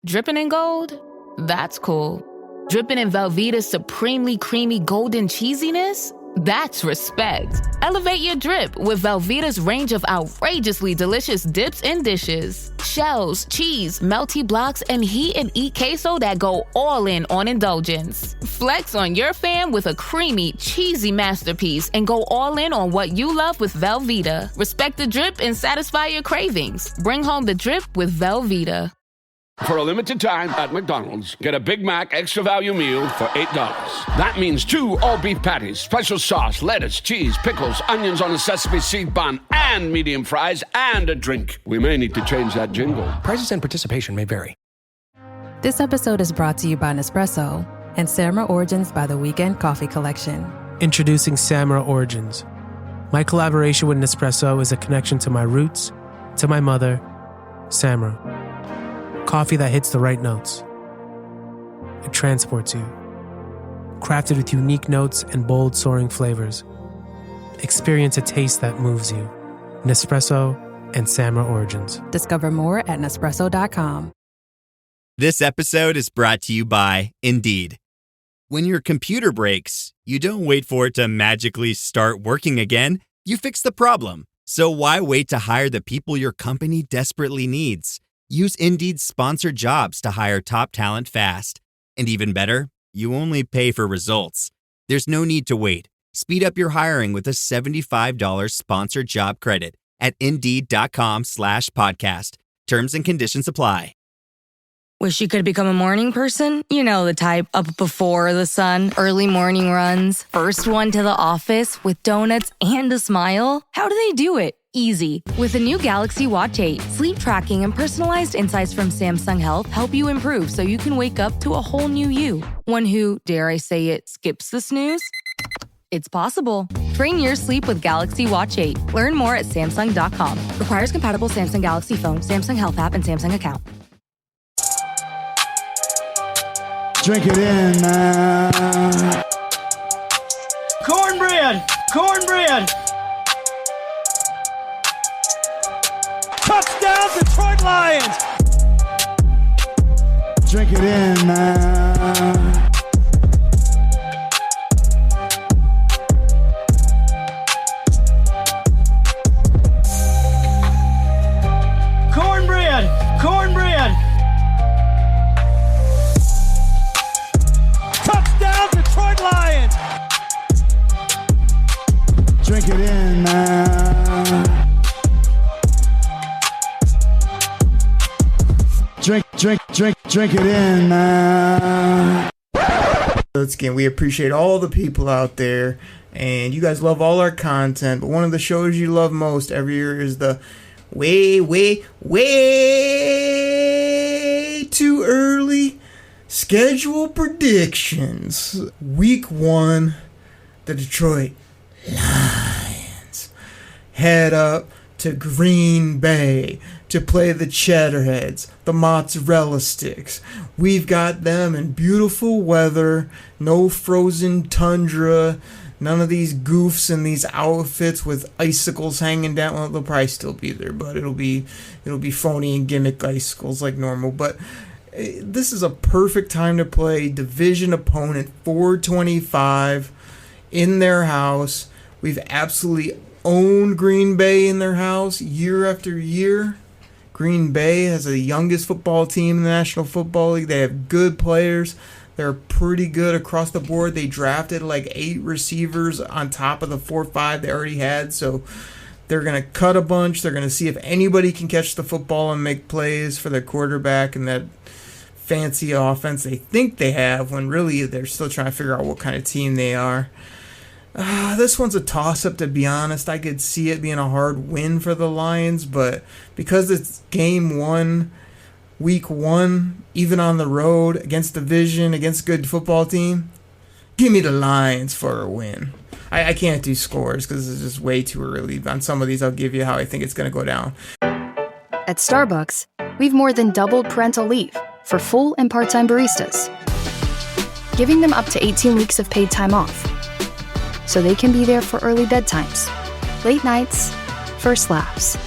Dripping in gold? That's cool. Dripping in Velveeta's supremely creamy golden cheesiness? That's respect. Elevate your drip with Velveeta's range of outrageously delicious dips and dishes. Shells, cheese, melty blocks, and heat and eat queso that go all in on indulgence. Flex on your fam with a creamy, cheesy masterpiece and go all in on what you love with Velveeta. Respect the drip and satisfy your cravings. Bring home the drip with Velveeta. For a limited time at McDonald's, get a Big Mac Extra Value Meal for $8. That means 2 all-beef patties, special sauce, lettuce, cheese, pickles, onions on a sesame seed bun, and medium fries, and a drink. We may need to change that jingle. Prices and participation may vary. This episode is brought to you by Nespresso and Samara Origins by the Weekend Coffee Collection. Introducing Samara Origins. My collaboration with Nespresso is a connection to my roots, to my mother, Samara. Coffee that hits the right notes. It transports you. Crafted with unique notes and bold, soaring flavors. Experience a taste that moves you. Nespresso and Samara Origins. Discover more at Nespresso.com. This episode is brought to you by Indeed. When your computer breaks, you don't wait for it to magically start working again. You fix the problem. So why wait to hire the people your company desperately needs? Use Indeed's sponsored jobs to hire top talent fast. And even better, you only pay for results. There's no need to wait. Speed up your hiring with a $75 sponsored job credit at Indeed.com/podcast. Terms and conditions apply. Wish you could become a morning person? You know the type, up before the sun, early morning runs, first one to the office with donuts and a smile. How do they do it? Easy. With the new Galaxy Watch 8, sleep tracking and personalized insights from Samsung Health help you improve so you can wake up to a whole new you. One who, dare I say it, skips the snooze? It's possible. Train your sleep with Galaxy Watch 8. Learn more at Samsung.com. Requires compatible Samsung Galaxy phone, Samsung Health app, and Samsung account. Drink it in, man. Cornbread! Cornbread! Touchdown, Detroit Lions! Drink it in, man. Cornbread! Cornbread! Touchdown, Detroit Lions! Drink it in, man. Drink it in, man. Again, we appreciate all the people out there, and you guys love all our content, but one of the shows you love most every year is the way too early schedule predictions. Week 1, the Detroit Lions head up to Green Bay to play the Cheddarheads, the mozzarella sticks. We've got them in beautiful weather, no frozen tundra, none of these goofs and these outfits with icicles hanging down. Well, they'll probably still be there, but it'll be phony and gimmick icicles like normal. But this is a perfect time to play division opponent 425 in their house. We've absolutely owned Green Bay in their house year after year. Green Bay has the youngest football team in the National Football League. They have good players. They're pretty good across the board. They drafted like 8 receivers on top of the 4 or 5 they already had. So they're going to cut a bunch. They're going to see if anybody can catch the football and make plays for their quarterback and that fancy offense they think they have, when really they're still trying to figure out what kind of team they are. This one's a toss-up, to be honest. I could see it being a hard win for the Lions, but because it's game 1, week 1, even on the road, against division, against a good football team, give me the Lions for a win. I can't do scores because it's just way too early. On some of these, I'll give you how I think it's going to go down. At Starbucks, we've more than doubled parental leave for full and part-time baristas, giving them up to 18 weeks of paid time off, so they can be there for early bedtimes, late nights, first laughs,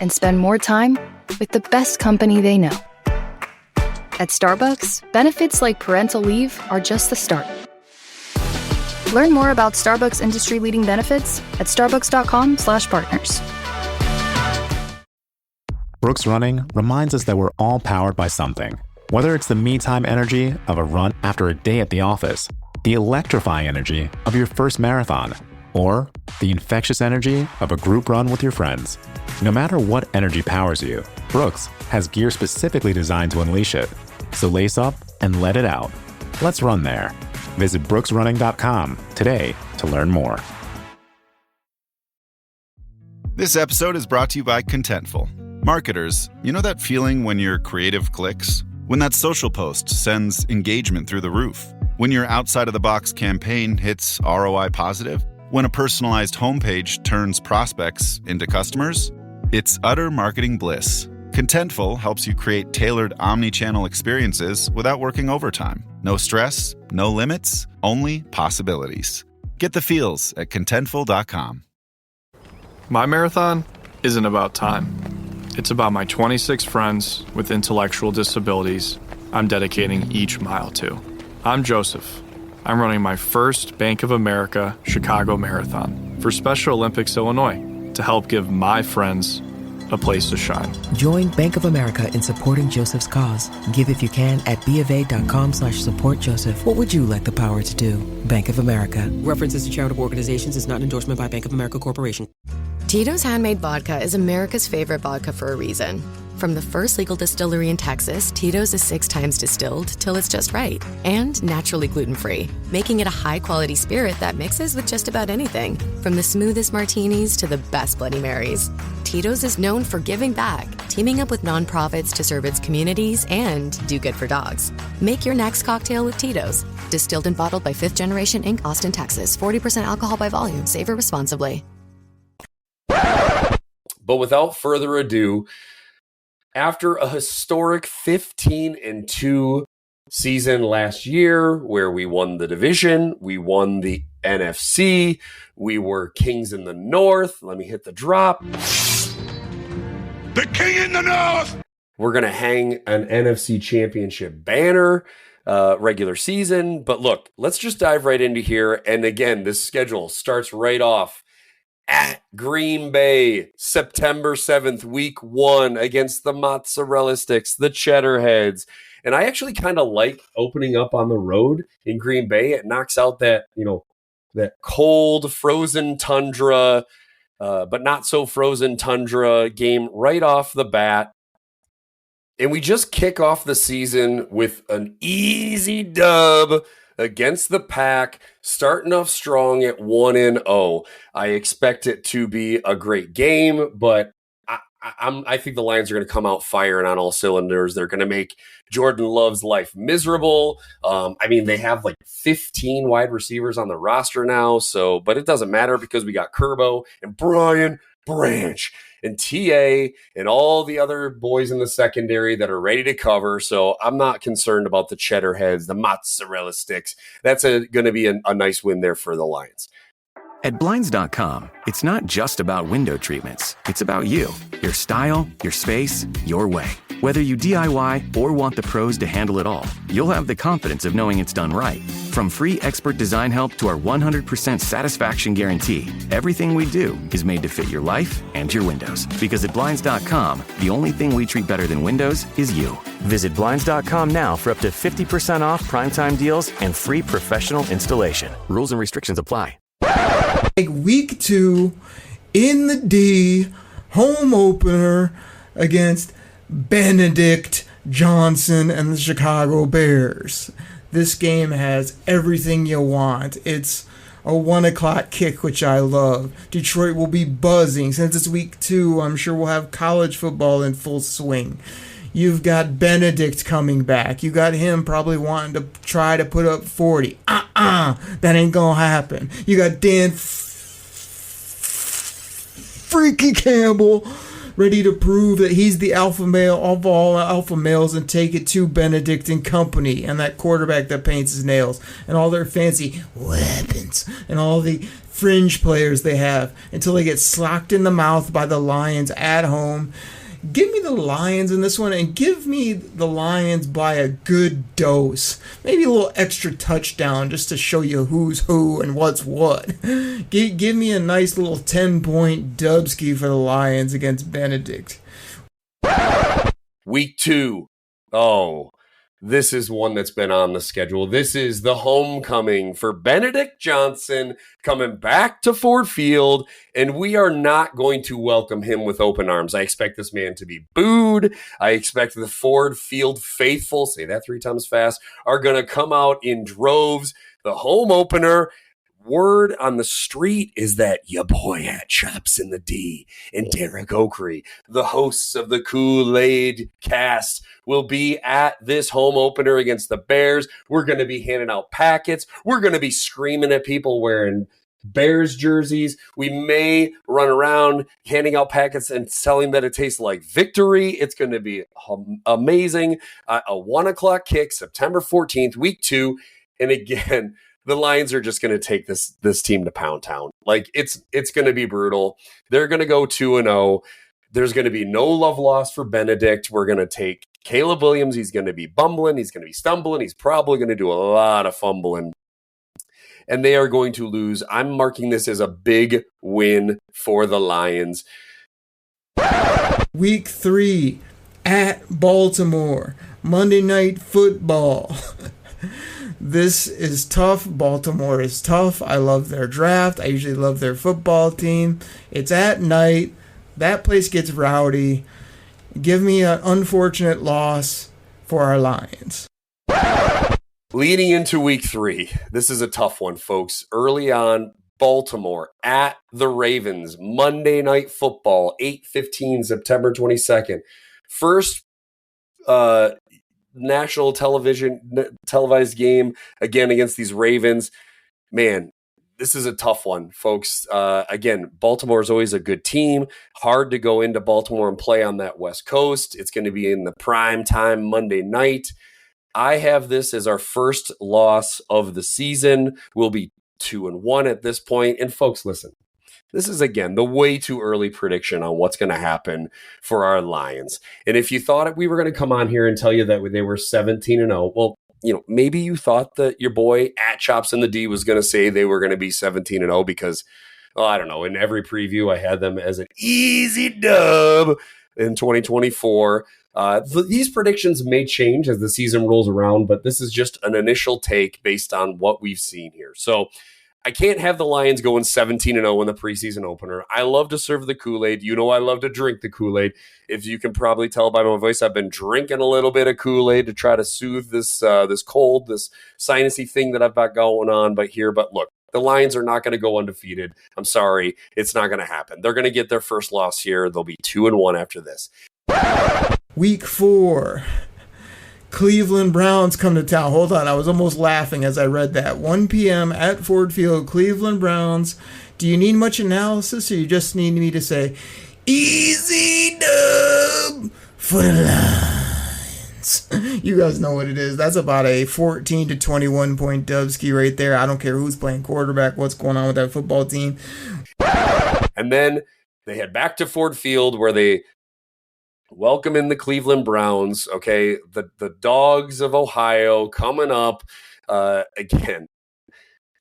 and spend more time with the best company they know. At Starbucks, benefits like parental leave are just the start. Learn more about Starbucks industry-leading benefits at starbucks.com/partners. Brooks Running reminds us that we're all powered by something. Whether it's the me-time energy of a run after a day at the office, the electrifying energy of your first marathon, or the infectious energy of a group run with your friends. No matter what energy powers you, Brooks has gear specifically designed to unleash it. So lace up and let it out. Let's run there. Visit brooksrunning.com today to learn more. This episode is brought to you by Contentful. Marketers, you know that feeling when your creative clicks? When that social post sends engagement through the roof? When your outside-of-the-box campaign hits ROI positive? When a personalized homepage turns prospects into customers? It's utter marketing bliss. Contentful helps you create tailored omni-channel experiences without working overtime. No stress, no limits, only possibilities. Get the feels at Contentful.com. My marathon isn't about time. It's about my 26 friends with intellectual disabilities I'm dedicating each mile to. I'm Joseph. I'm running my first Bank of America Chicago Marathon for Special Olympics Illinois to help give my friends a place to shine. Join Bank of America in supporting Joseph's cause. Give if you can at BofA.com/supportjoseph. What would you like the power to do? Bank of America. References to charitable organizations is not an endorsement by Bank of America Corporation. Tito's Handmade Vodka is America's favorite vodka for a reason. From the first legal distillery in Texas, Tito's is 6 times distilled till it's just right. And naturally gluten-free, making it a high-quality spirit that mixes with just about anything. From the smoothest martinis to the best Bloody Marys. Tito's is known for giving back, teaming up with nonprofits to serve its communities and do good for dogs. Make your next cocktail with Tito's. Distilled and bottled by 5th Generation Inc., Austin, Texas. 40% alcohol by volume. Savor responsibly. But without further ado, after a historic 15-2 season last year where we won the division, we won the NFC, we were kings in the North. Let me hit the drop. The king in the North! We're going to hang an NFC championship banner regular season. But look, let's just dive right into here. And again, this schedule starts right off at Green Bay, September 7th, week 1 against the Mozzarella Sticks, the Cheddar Heads. And I actually kind of like opening up on the road in Green Bay. It knocks out that, that cold, frozen tundra, but not so frozen tundra game right off the bat. And we just kick off the season with an easy dub against the Pack, starting off strong at 1-0. I expect it to be a great game, but I think the Lions are going to come out firing on all cylinders. They're going to make Jordan Love's life miserable. They have like 15 wide receivers on the roster now, but it doesn't matter because we got Kerbo and Brian Branch and TA and all the other boys in the secondary that are ready to cover. So I'm not concerned about the Cheddar Heads, the Mozzarella Sticks. That's going to be a nice win there for the Lions. At Blinds.com, it's not just about window treatments. It's about you, your style, your space, your way. Whether you DIY or want the pros to handle it all, you'll have the confidence of knowing it's done right. From free expert design help to our 100% satisfaction guarantee, everything we do is made to fit your life and your windows. Because at Blinds.com, the only thing we treat better than windows is you. Visit Blinds.com now for up to 50% off primetime deals and free professional installation. Rules and restrictions apply. Week 2 in the D, home opener against Benedict Johnson and the Chicago Bears. This game has everything you want. It's a 1 o'clock kick, which I love. Detroit will be buzzing. Since it's week 2, I'm sure we'll have college football in full swing. You've got Benedict coming back. You got him probably wanting to try to put up 40. That ain't gonna happen. You got Dan Freaky Campbell ready to prove that he's the alpha male of all alpha males and take it to Benedict and company and that quarterback that paints his nails and all their fancy weapons and all the fringe players they have until they get slocked in the mouth by the Lions at home. Give me the Lions in this one, and give me the Lions by a good dose. Maybe a little extra touchdown just to show you who's who and what's what. Give me a nice little 10-point dubski for the Lions against Benedict. Week 2. Oh, this is one that's been on the schedule. This is the homecoming for Benedict Johnson coming back to Ford Field, and we are not going to welcome him with open arms. I expect this man to be booed. I expect the Ford Field faithful, say that 3 times fast, are going to come out in droves. The home opener, word on the street is that your boy at Chops in the D and Derek Oakrey, the hosts of the Koolaid Cast, will be at this home opener against the Bears. We're going to be handing out packets. We're going to be screaming at people wearing Bears jerseys. We may run around handing out packets and telling that it tastes like victory. It's going to be amazing. A 1 o'clock kick, September 14th, week 2. And again, the Lions are just going to take this team to Pound Town. Like, it's going to be brutal. They're going to go 2-0. There's going to be no love lost for Benedict. We're going to take Caleb Williams. He's going to be bumbling. He's going to be stumbling. He's probably going to do a lot of fumbling. And they are going to lose. I'm marking this as a big win for the Lions. Week 3 at Baltimore. Monday Night Football. This is tough. Baltimore is tough. I love their draft. I usually love their football team. It's at night. That place gets rowdy. Give me an unfortunate loss for our Lions. Leading into week 3, this is a tough one, folks. Early on, Baltimore at the Ravens. Monday Night Football, 8:15, September 22nd. First national televised game again against these Ravens. Man, this is a tough one, folks. Again, Baltimore is always a good team. Hard to go into Baltimore and play on that West Coast. It's going to be in the prime time Monday night. I have this as our first loss of the season. We'll be 2-1 at this point. And folks, listen, this is, again, the way too early prediction on what's going to happen for our Lions. And if you thought we were going to come on here and tell you that they were 17-0, well, maybe you thought that your boy at Chops in the D was going to say they were going to be 17-0 because, well, I don't know, in every preview I had them as an easy dub in 2024. These predictions may change as the season rolls around, but this is just an initial take based on what we've seen here. So I can't have the Lions going 17-0 in the preseason opener. I love to serve the Kool-Aid. You know I love to drink the Kool-Aid. If you can probably tell by my voice, I've been drinking a little bit of Kool-Aid to try to soothe this cold, this sinusy thing that I've got going on. But look, the Lions are not going to go undefeated. I'm sorry. It's not going to happen. They're going to get their first loss here. They'll be 2-1 after this. Week 4. Cleveland Browns come to town. Hold on, I was almost laughing as I read that. 1 p.m. at Ford Field, Cleveland Browns. Do you need much analysis, or you just need me to say, easy dub for the Lions? You guys know what it is. That's about a 14 to 21 point dubski right there. I don't care who's playing quarterback, what's going on with that football team. And then they head back to Ford Field where they welcome in the Cleveland Browns, okay? The Dogs of Ohio coming up again.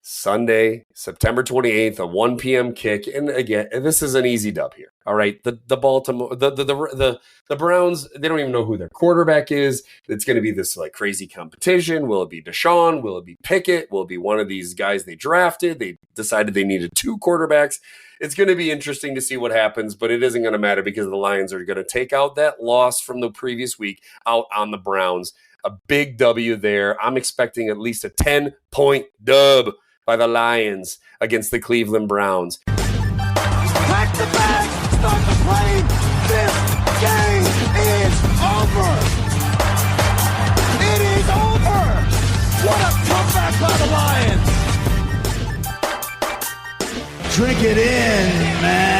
Sunday, September 28th, a 1 p.m. kick. And again, this is an easy dub here. All right. The Baltimore, the Browns, they don't even know who their quarterback is. It's going to be this like crazy competition. Will it be Deshaun? Will it be Pickett? Will it be one of these guys they drafted? They decided they needed 2 quarterbacks. It's going to be interesting to see what happens, but it isn't going to matter because the Lions are going to take out that loss from the previous week out on the Browns. A big W there. I'm expecting at least a 10-point dub by the Lions against the Cleveland Browns. Pack the bag, start the plane. This game is over. It is over. What a comeback by the Lions. Drink it in, man.